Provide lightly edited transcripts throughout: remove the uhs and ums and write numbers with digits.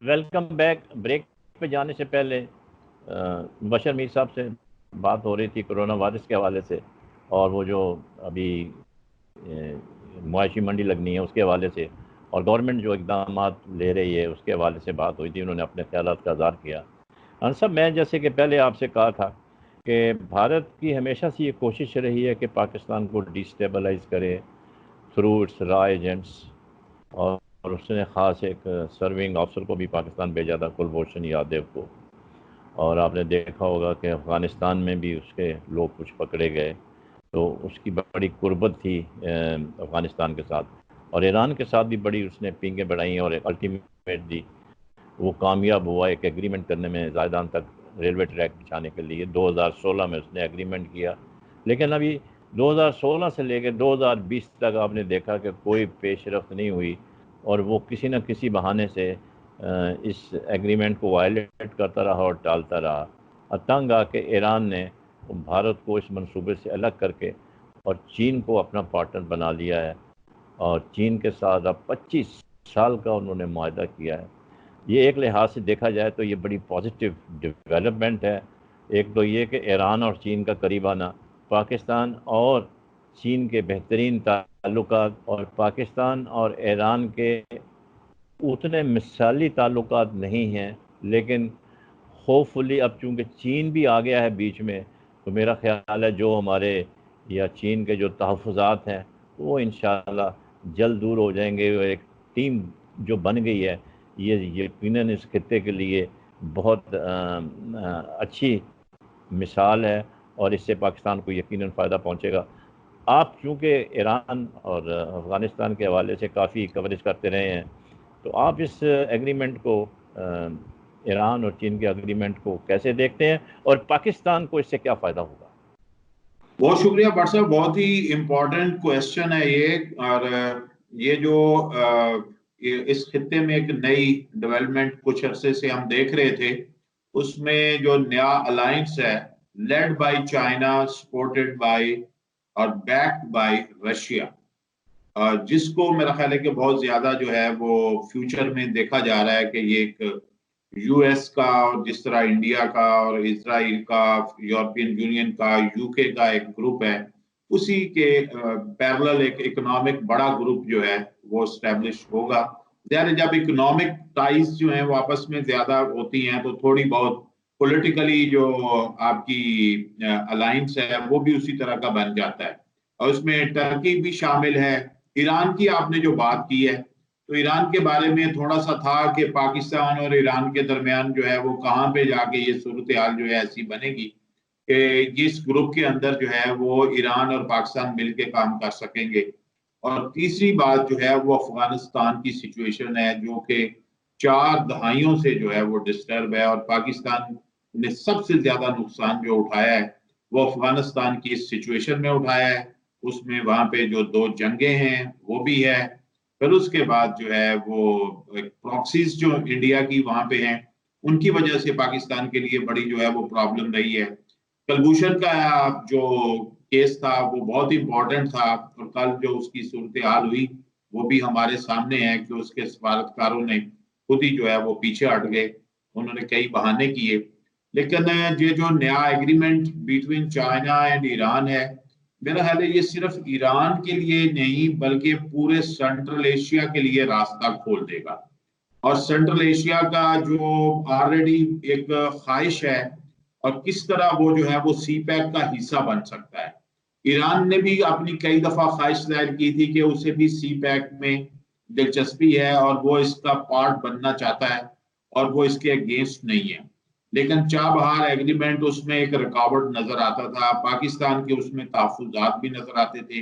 Welcome back. Break پہ جانے سے پہلے بشر میر صاحب سے بات ہو رہی تھی کرونا وائرس کے حوالے سے، اور وہ جو ابھی معاشی منڈی لگنی ہے اس کے حوالے سے، اور گورنمنٹ جو اقدامات لے رہی ہے اس کے حوالے سے بات ہوئی تھی. انہوں نے اپنے خیالات کا اظہار کیا. صاحب، میں جیسے کہ پہلے آپ سے کہا تھا کہ بھارت کی ہمیشہ سے یہ کوشش رہی ہے کہ پاکستان کو ڈیسٹیبلائز کرے تھرو اٹس را ایجنٹس، اور اس نے خاص ایک سرونگ آفسر کو بھی پاکستان بھیجا تھا، کلبھوشن یادیو کو. اور آپ نے دیکھا ہوگا کہ افغانستان میں بھی اس کے لوگ کچھ پکڑے گئے، تو اس کی بڑی قربت تھی افغانستان کے ساتھ. اور ایران کے ساتھ بھی بڑی اس نے پینگیں بڑھائیں، اور الٹیمیٹلی وہ کامیاب ہوا ایک ایگریمنٹ کرنے میں، زائدان تک ریلوے ٹریک بچھانے کے لیے 2016 میں اس نے ایگریمنٹ کیا. لیکن ابھی 2016 سے لے کے 2020 تک آپ نے دیکھا کہ کوئی پیش رفت نہیں ہوئی، اور وہ کسی نہ کسی بہانے سے اس ایگریمنٹ کو وائلیٹ کرتا رہا اور ٹالتا رہا. تنگ آ کے ایران نے بھارت کو اس منصوبے سے الگ کر کے اور چین کو اپنا پارٹنر بنا لیا ہے، اور چین کے ساتھ اب 25 سال کا انہوں نے معاہدہ کیا ہے. یہ ایک لحاظ سے دیکھا جائے تو یہ بڑی پازیٹیو ڈیولپمنٹ ہے. ایک تو یہ کہ ایران اور چین کا قریب آنا، پاکستان اور چین کے بہترین تعلقات، اور پاکستان اور ایران کے اتنے مثالی تعلقات نہیں ہیں، لیکن ہوپ فلی اب چونکہ چین بھی آ گیا ہے بیچ میں، تو میرا خیال ہے جو ہمارے یا چین کے جو تحفظات ہیں وہ انشاءاللہ جلد دور ہو جائیں گے. ایک ٹیم جو بن گئی ہے، یہ یقیناً اس خطے کے لیے بہت اچھی مثال ہے، اور اس سے پاکستان کو یقیناً فائدہ پہنچے گا. آپ چونکہ ایران اور افغانستان کے حوالے سے کافی کوریج کرتے رہے ہیں، تو آپ اس ایگریمنٹ کو، ایران اور چین کے ایگریمنٹ کو کیسے دیکھتے ہیں، اور پاکستان کو اس سے کیا فائدہ ہوگا؟ بہت شکریہ بٹ صاحب، بہت ہی امپورٹنٹ کویسچن ہے یہ. اور یہ جو اس خطے میں ایک نئی ڈیولپمنٹ کچھ عرصے سے ہم دیکھ رہے تھے، اس میں جو نیا الائنس ہے led by China, supported by اور بیکڈ بائی رشیا، جس کو میرا خیال ہے کہ بہت زیادہ جو ہے وہ فیوچر میں دیکھا جا رہا ہے کہ یہ ایک یو ایس کا، جس طرح انڈیا کا اور اسرائیل کا، یورپین یونین کا، یو کے کا ایک گروپ ہے، اسی کے پیرلل ایک اکنامک بڑا گروپ جو ہے وہ اسٹیبلش ہوگا. جب اکنامک ٹائز جو ہیں وہ آپس میں زیادہ ہوتی ہیں تو تھوڑی بہت پولیٹیکلی جو آپ کی الائنس ہے وہ بھی اسی طرح کا بن جاتا ہے. اور اس میں ٹرکی بھی شامل ہے. ایران کی آپ نے جو بات کی ہے، تو ایران کے بارے میں تھوڑا سا تھا کہ پاکستان اور ایران کے درمیان جو ہے وہ کہاں پہ جا کے یہ صورتحال جو ہے ایسی بنے گی کہ جس گروپ کے اندر جو ہے وہ ایران اور پاکستان مل کے کام کر سکیں گے. اور تیسری بات جو ہے وہ افغانستان کی سچویشن ہے، جو کہ 4 دہائیوں سے جو ہے وہ ڈسٹرب ہے، اور پاکستان نے سب سے زیادہ نقصان جو اٹھایا ہے وہ افغانستان کی اس سچویشن میں اٹھایا ہے. اس میں وہاں پہ جو 2 جنگیں ہیں وہ بھی ہے، پھر اس کے بعد جو ہے وہ پراکسیز جو انڈیا کی وہاں پہ ہیں ان کی وجہ سے پاکستان کے لیے بڑی جو ہے وہ پرابلم رہی ہے. کلبھوشن کا جو کیس تھا وہ بہت امپورٹنٹ تھا، اور کل جو اس کی صورتحال ہوئی وہ بھی ہمارے سامنے ہے کہ اس کے سفارتکاروں نے خود ہی جو ہے وہ پیچھے ہٹ گئے، انہوں نے کئی بہانے کیے. لیکن یہ جو نیا agreement between China and Iran ہے، میرا خیال ہے یہ صرف ایران کے لیے نہیں بلکہ پورے سینٹرل ایشیا کے لیے راستہ کھول دے گا. اور سینٹرل ایشیا کا جو آلریڈی ایک خواہش ہے، اور کس طرح وہ جو ہے وہ سی پیک کا حصہ بن سکتا ہے. ایران نے بھی اپنی کئی دفعہ خواہش ظاہر کی تھی کہ اسے بھی سی پیک میں دلچسپی ہے اور وہ اس کا پارٹ بننا چاہتا ہے، اور وہ اس کے اگینسٹ نہیں ہے. لیکن چابہار ایگریمنٹ اس میں ایک رکاوٹ نظر آتا تھا، پاکستان کے اس میں تحفظات بھی نظر آتے تھے.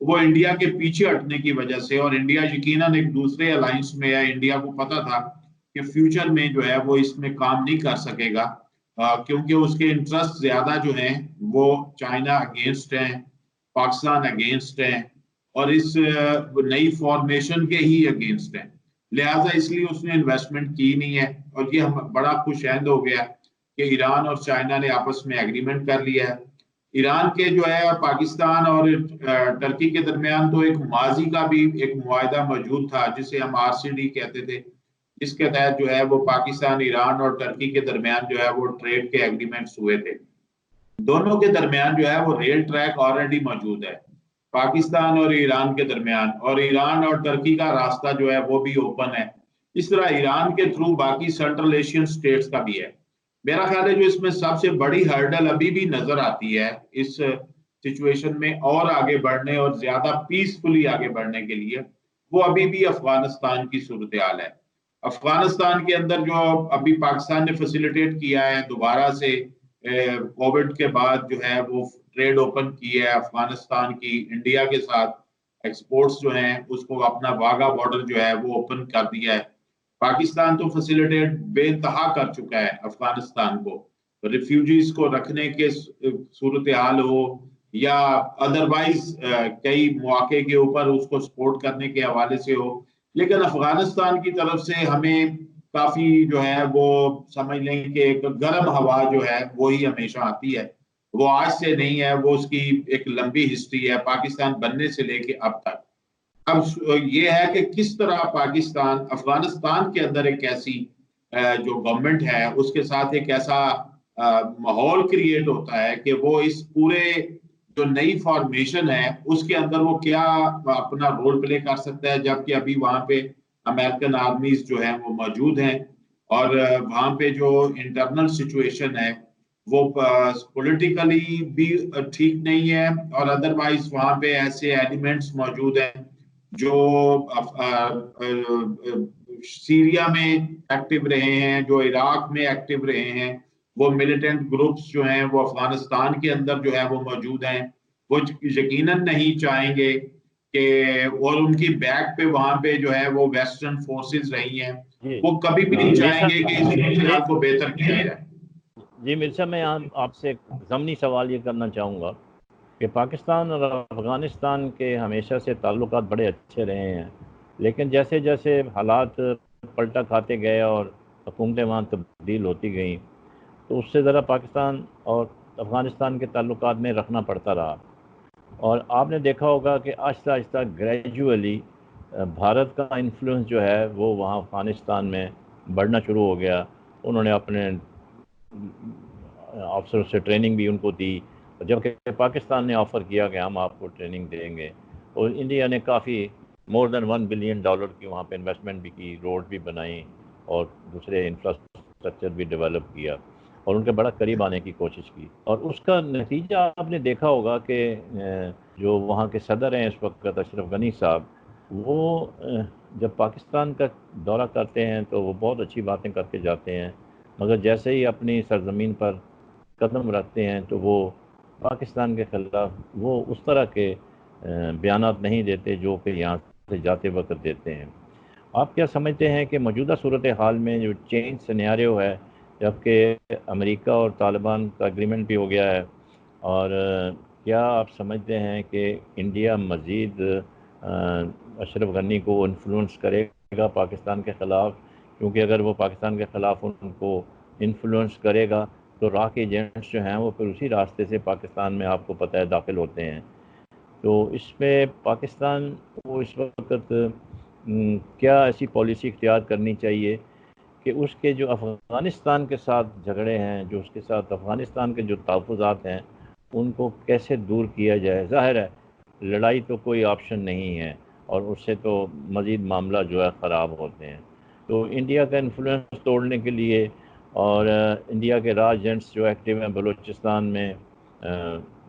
وہ انڈیا کے پیچھے ہٹنے کی وجہ سے، اور انڈیا یقیناً ایک دوسرے الائنس میں ہے، انڈیا کو پتا تھا کہ فیوچر میں جو ہے وہ اس میں کام نہیں کر سکے گا، کیونکہ اس کے انٹرسٹ زیادہ جو ہیں وہ چائنا اگینسٹ ہیں، پاکستان اگینسٹ ہیں، اور اس نئی فارمیشن کے ہی اگینسٹ ہیں. لہٰذا اس لیے اس نے انویسٹمنٹ کی نہیں ہے، اور یہ بڑا خوش آئند ہو گیا کہ ایران اور چائنا نے آپس میں ایگریمنٹ کر لیا ہے. ایران کے جو ہے پاکستان اور ٹرکی کے درمیان تو ایک ماضی کا بھی ایک معاہدہ موجود تھا جسے ہم RCD کہتے تھے، اس کے تحت جو ہے وہ پاکستان، ایران اور ترکی کے درمیان جو ہے وہ ٹریڈ کے ایگریمنٹس ہوئے تھے. دونوں کے درمیان جو ہے وہ ریل ٹریک آلریڈی موجود ہے پاکستان اور ایران کے درمیان، اور ایران اور ترکی کا راستہ جو ہے وہ بھی اوپن ہے. اس طرح ایران کے تھرو باقی سینٹرل ایشین سٹیٹس کا بھی ہے. میرا خیال ہے جو اس میں سب سے بڑی ہرڈل ابھی بھی نظر آتی ہے اس سچویشن میں اور آگے بڑھنے اور زیادہ پیسفلی آگے بڑھنے کے لیے، وہ ابھی بھی افغانستان کی صورتحال ہے. افغانستان کے اندر جو ابھی پاکستان نے فیسیلیٹیٹ کیا ہے دوبارہ سے کووڈ کے بعد جو ہے وہ ٹریڈ اوپن کی ہے افغانستان کی انڈیا کے ساتھ، ایکسپورٹس جو ہیں اس کو اپنا واگا بارڈر جو ہے وہ اوپن کر دیا ہے. پاکستان تو فیسیلیٹیٹ بے انتہا کر چکا ہے افغانستان کو، ریفیوجیز کو رکھنے کے صورتحال ہو یا ادروائز کئی مواقع کے اوپر اس کو سپورٹ کرنے کے حوالے سے ہو. لیکن افغانستان کی طرف سے ہمیں کافی جو ہے وہ سمجھ لیں کہ ایک گرم ہوا جو ہے وہی ہمیشہ آتی ہے. وہ آج سے نہیں ہے، وہ اس کی ایک لمبی ہسٹری ہے پاکستان بننے سے لے کے اب تک. اب یہ ہے کہ کس طرح پاکستان افغانستان کے اندر ایک ایسی جو گورنمنٹ ہے اس کے ساتھ ایک ایسا ماحول کریٹ ہوتا ہے کہ وہ اس پورے جو نئی فارمیشن ہے اس کے اندر وہ کیا اپنا رول پلے کر سکتا ہے، جبکہ ابھی وہاں پہ امریکن آرمیز جو ہیں وہ موجود ہیں اور وہاں پہ جو انٹرنل سچویشن ہے وہ پولیٹیکلی بھی ٹھیک نہیں ہے، اور ادروائز وہاں پہ ایسے ایلیمنٹس موجود ہیں جو سیریا میں ایکٹیو رہے ہیں، جو عراق میں ایکٹیو رہے ہیں. وہ ملیٹنٹ گروپس جو ہیں وہ افغانستان کے اندر جو ہے وہ موجود ہیں. وہ یقیناً نہیں چاہیں گے کہ، اور ان کی بیک پہ وہاں پہ جو ہے وہ ویسٹرن فورسز رہی ہیں، وہ کبھی بھی نہیں چاہیں گے کہ اس صورتحال کو بہتر کیا جائے. جی مرزا، میں آپ سے ایک ضمنی سوال یہ کرنا چاہوں گا کہ پاکستان اور افغانستان کے ہمیشہ سے تعلقات بڑے اچھے رہے ہیں، لیکن جیسے جیسے حالات پلٹا کھاتے گئے اور حکومتیں وہاں تبدیل ہوتی گئیں تو اس سے ذرا پاکستان اور افغانستان کے تعلقات میں رکھنا پڑتا رہا. اور آپ نے دیکھا ہوگا کہ آہستہ آہستہ گریجولی بھارت کا انفلوئنس جو ہے وہ وہاں افغانستان میں بڑھنا شروع ہو گیا. انہوں نے اپنے افسروں سے ٹریننگ بھی ان کو دی، جبکہ پاکستان نے آفر کیا کہ ہم آپ کو ٹریننگ دیں گے، اور انڈیا نے کافی مور دین $1 بلین کی وہاں پہ انویسٹمنٹ بھی کی، روڈ بھی بنائی اور دوسرے انفراسٹرکچر بھی ڈیولپ کیا اور ان کے بڑا قریب آنے کی کوشش کی. اور اس کا نتیجہ آپ نے دیکھا ہوگا کہ جو وہاں کے صدر ہیں اس وقت اشرف غنی صاحب، وہ جب پاکستان کا دورہ کرتے ہیں تو وہ بہت اچھی باتیں کر کے جاتے ہیں، مگر جیسے ہی اپنی سرزمین پر قدم رکھتے ہیں تو وہ پاکستان کے خلاف وہ اس طرح کے بیانات نہیں دیتے جو کہ یہاں سے جاتے وقت دیتے ہیں. آپ کیا سمجھتے ہیں کہ موجودہ صورتحال میں جو چینج سینیریو ہے، جبکہ امریکہ اور طالبان کا اگریمنٹ بھی ہو گیا ہے، اور کیا آپ سمجھتے ہیں کہ انڈیا مزید اشرف غنی کو انفلوئنس کرے گا پاکستان کے خلاف؟ کیونکہ اگر وہ پاکستان کے خلاف ان کو انفلوئنس کرے گا تو راہ کے ایجنٹس جو ہیں وہ پھر اسی راستے سے پاکستان میں آپ کو پتہ ہے داخل ہوتے ہیں. تو اس میں پاکستان کو اس وقت کیا ایسی پالیسی اختیار کرنی چاہیے کہ اس کے جو افغانستان کے ساتھ جھگڑے ہیں، جو اس کے ساتھ افغانستان کے جو تحفظات ہیں، ان کو کیسے دور کیا جائے؟ ظاہر ہے لڑائی تو کوئی آپشن نہیں ہے اور اس سے تو مزید معاملہ جو ہے خراب ہوتے ہیں. تو انڈیا کا انفلوئنس توڑنے کے لیے اور انڈیا کے را ایجنٹس جو ایکٹیو ہیں بلوچستان میں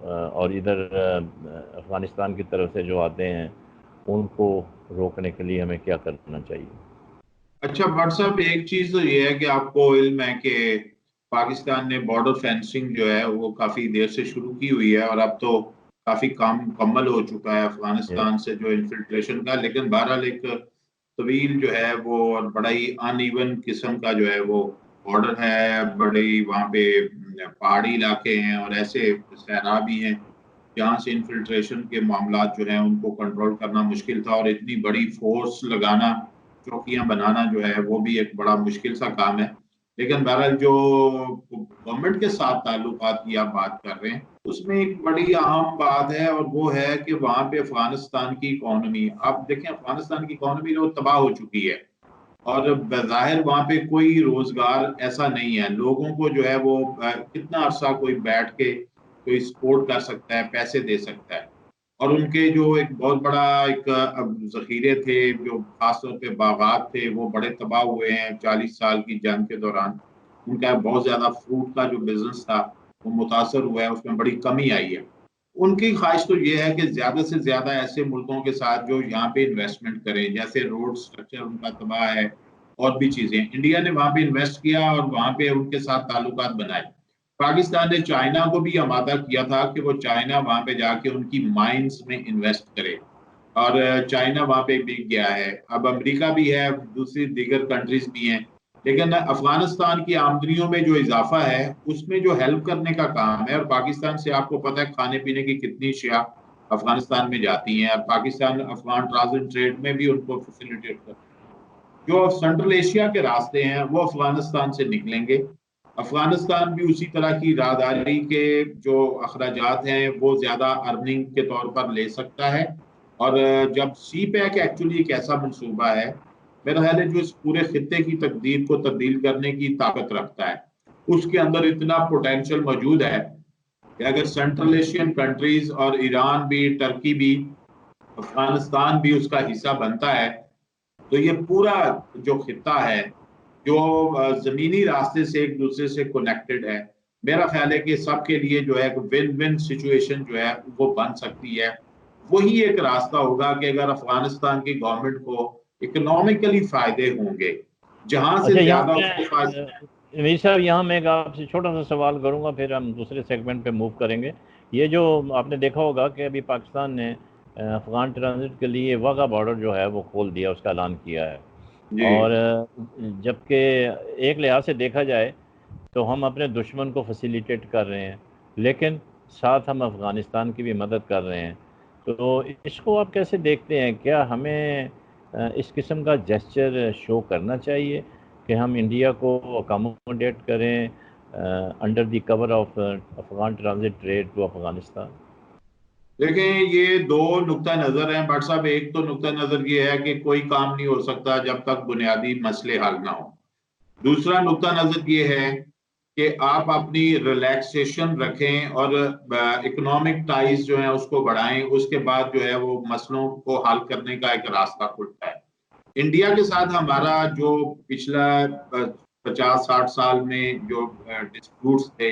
اور ادھر افغانستان کی طرف سے جو آتے ہیں، ان کو روکنے کے لیے ہمیں کیا کرنا چاہیے؟ اچھا بٹ صاحب، ایک چیز تو یہ ہے کہ آپ کو علم ہے کہ پاکستان نے بارڈر فینسنگ جو ہے وہ کافی دیر سے شروع کی ہوئی ہے، اور اب تو کافی کام مکمل ہو چکا ہے افغانستان سے جو انفلٹریشن کا. لیکن بہرحال ایک طویل جو ہے وہ اور بڑا ہی ان ایون قسم کا جو ہے وہ بارڈر ہے. بڑی وہاں پہ پہاڑی علاقے ہیں اور ایسے صحرا بھی ہیں جہاں سے انفلٹریشن کے معاملات جو ہیں ان کو کنٹرول کرنا مشکل تھا، اور اتنی بڑی فورس لگانا، چوکیاں بنانا جو ہے وہ بھی ایک بڑا مشکل سا کام ہے. لیکن بہرحال جو گورنمنٹ کے ساتھ تعلقات کی آپ بات کر رہے ہیں اس میں ایک بڑی اہم بات ہے، اور وہ ہے کہ وہاں پہ افغانستان کی اکانومی، آپ دیکھیں افغانستان کی اکانومی جو تباہ ہو چکی ہے، اور بظاہر وہاں پہ کوئی روزگار ایسا نہیں ہے. لوگوں کو جو ہے وہ کتنا عرصہ کوئی بیٹھ کے کوئی سپورٹ کر سکتا ہے, پیسے دے سکتا ہے. اور ان کے جو ایک بہت بڑا ایک ذخیرے تھے, جو خاص طور پہ باغات تھے, وہ بڑے تباہ ہوئے ہیں 40 سال کی جنگ کے دوران. ان کا بہت زیادہ فروٹ کا جو بزنس تھا وہ متاثر ہوا ہے, اس میں بڑی کمی آئی ہے. ان کی خواہش تو یہ ہے کہ زیادہ سے زیادہ ایسے ملکوں کے ساتھ جو یہاں پہ انویسٹمنٹ کریں, جیسے روڈ سٹرکچر ان کا تباہ ہے اور بھی چیزیں. انڈیا نے وہاں پہ انویسٹ کیا اور وہاں پہ ان کے ساتھ تعلقات بنائے. پاکستان نے چائنا کو بھی آمادہ کیا تھا کہ وہ چائنا وہاں پہ جا کے ان کی مائنز میں انویسٹ کرے, اور چائنا وہاں پہ بک گیا ہے. اب امریکہ بھی ہے, دوسری دیگر کنٹریز بھی ہیں, لیکن افغانستان کی آمدنیوں میں جو اضافہ ہے اس میں جو ہیلپ کرنے کا کام ہے, اور پاکستان سے آپ کو پتہ ہے کھانے پینے کی کتنی اشیاء افغانستان میں جاتی ہیں, اور پاکستان افغان ٹرانزٹ ٹریڈ میں بھی ان کو فیسیلیٹیٹ کرتا ہے. جو سینٹرل ایشیا کے راستے ہیں وہ افغانستان سے نکلیں گے. افغانستان بھی اسی طرح کی راہداری کے جو اخراجات ہیں وہ زیادہ ارننگ کے طور پر لے سکتا ہے. اور جب سی پیک ایکچولی ایک ایسا منصوبہ ہے میرا خیال ہے جو اس پورے خطے کی تقدیر کو تبدیل کرنے کی طاقت رکھتا ہے, اس کے اندر اتنا پوٹینشیل موجود ہے کہ اگر سینٹرل ایشین کنٹریز اور ایران بھی, ٹرکی بھی, افغانستان بھی اس کا حصہ بنتا ہے تو یہ پورا جو خطہ ہے جو زمینی راستے سے ایک دوسرے سے کنیکٹڈ ہے, میرا خیال ہے کہ سب کے لیے جو ہے ون ون سچویشن جو ہے وہ بن سکتی ہے. وہی ایک راستہ ہوگا کہ اگر افغانستان کی گورنمنٹ کو اکنامکلی فائدے ہوں گے, جہاں سے اچھا یہاں زیادہ اس کو فائدہ. میں امیر صاحب یہاں میں آپ سے چھوٹا سا سوال کروں گا, پھر ہم دوسرے سیگمنٹ پہ موو کریں گے. یہ جو آپ نے دیکھا ہوگا کہ ابھی پاکستان نے افغان ٹرانزٹ کے لیے واغہ بارڈر جو ہے وہ کھول دیا, اس کا اعلان کیا ہے. جی اور جبکہ ایک لحاظ سے دیکھا جائے تو ہم اپنے دشمن کو فیسیلیٹیٹ کر رہے ہیں, لیکن ساتھ ہم افغانستان کی بھی مدد کر رہے ہیں. تو اس کو آپ کیسے دیکھتے ہیں؟ کیا ہمیں اس قسم کا جیسچر شو کرنا چاہیے کہ ہم انڈیا کو اکاموڈیٹ کریں under the cover of Afghan transit trade to Afghanistan? دیکھیں, یہ دو نقطہ نظر ہیں بٹ صاحب. ایک تو نقطہ نظر یہ ہے کہ کوئی کام نہیں ہو سکتا جب تک بنیادی مسئلے حل نہ ہو. دوسرا نقطہ نظر یہ ہے کہ آپ اپنی ریلیکسیشن رکھیں اور اکنامک ٹائز جو ہیں اس کو بڑھائیں, اس کے بعد جو ہے وہ مسئلوں کو حل کرنے کا ایک راستہ کھلتا ہے. انڈیا کے ساتھ ہمارا جو پچھلا 50-60 سال میں جو ڈسپیوٹس تھے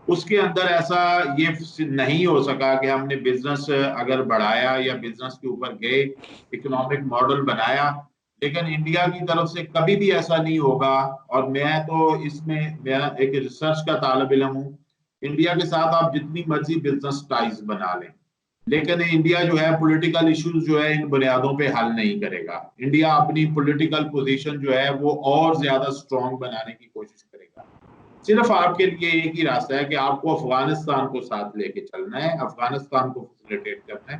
اس کے اندر ایسا یہ نہیں ہو سکا کہ ہم نے بزنس اگر بڑھایا یا بزنس کے اوپر گئے, اکنامک ماڈل بنایا, لیکن انڈیا کی طرف سے کبھی بھی ایسا نہیں ہوگا. اور میں تو اس میں میرا ایک ریسرچ کا طالب علم ہوں, انڈیا کے ساتھ آپ جتنی مرضی بزنس ٹائز بنا لیں لیکن انڈیا جو ہے پولیٹیکل ایشوز جو ہے ان بنیادوں پہ حل نہیں کرے گا. انڈیا اپنی پولیٹیکل پوزیشن جو ہے وہ اور زیادہ سٹرونگ بنانے کی کوشش کرے گا. صرف آپ کے لیے ایک ہی راستہ ہے کہ آپ کو افغانستان کو ساتھ لے کے چلنا ہے, افغانستان کو فیسیلیٹیٹ کرنا ہے.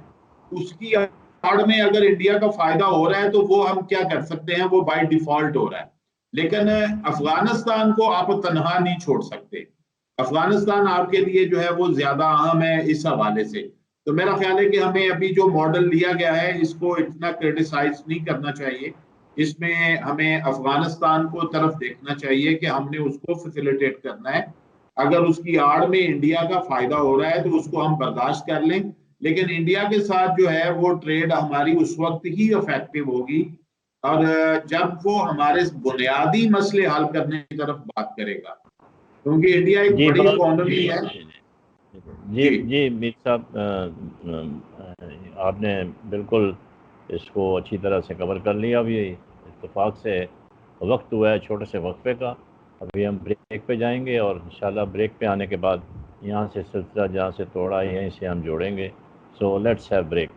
اس کی آڑ میں اگر انڈیا کا فائدہ ہو رہا ہے تو وہ ہم کیا کر سکتے ہیں, وہ بائی ڈیفالٹ ہو رہا ہے. لیکن افغانستان کو آپ تنہا نہیں چھوڑ سکتے. افغانستان آپ کے لیے جو ہے وہ زیادہ اہم ہے اس حوالے سے. تو میرا خیال ہے کہ ہمیں ابھی جو ماڈل لیا گیا ہے اس کو اتنا کرٹیسائز نہیں کرنا چاہیے. اس میں ہمیں افغانستان کو طرف دیکھنا چاہیے کہ ہم نے اس کو فیسیلیٹیٹ کرنا ہے. اگر اس کی آڑ میں انڈیا کا فائدہ ہو رہا ہے تو اس کو ہم برداشت کر لیں, لیکن انڈیا کے ساتھ جو ہے وہ ٹریڈ ہماری اس وقت ہی افیکٹو ہوگی اور جب وہ ہمارے بنیادی مسئلے حل کرنے کی طرف بات کرے گا, کیونکہ انڈیا ایک جی بڑی اکانومی ہے. جی جی میر صاحب, آپ نے بالکل اس کو اچھی طرح سے کور کر لیا. ابھی اتفاق سے وقت ہوا ہے چھوٹے سے وقفے کا, ابھی ہم بریک پہ جائیں گے اور انشاءاللہ بریک پہ آنے کے بعد یہاں سے سلسلہ جہاں سے توڑا یہیں سے ہم جوڑیں گے. So let's have break.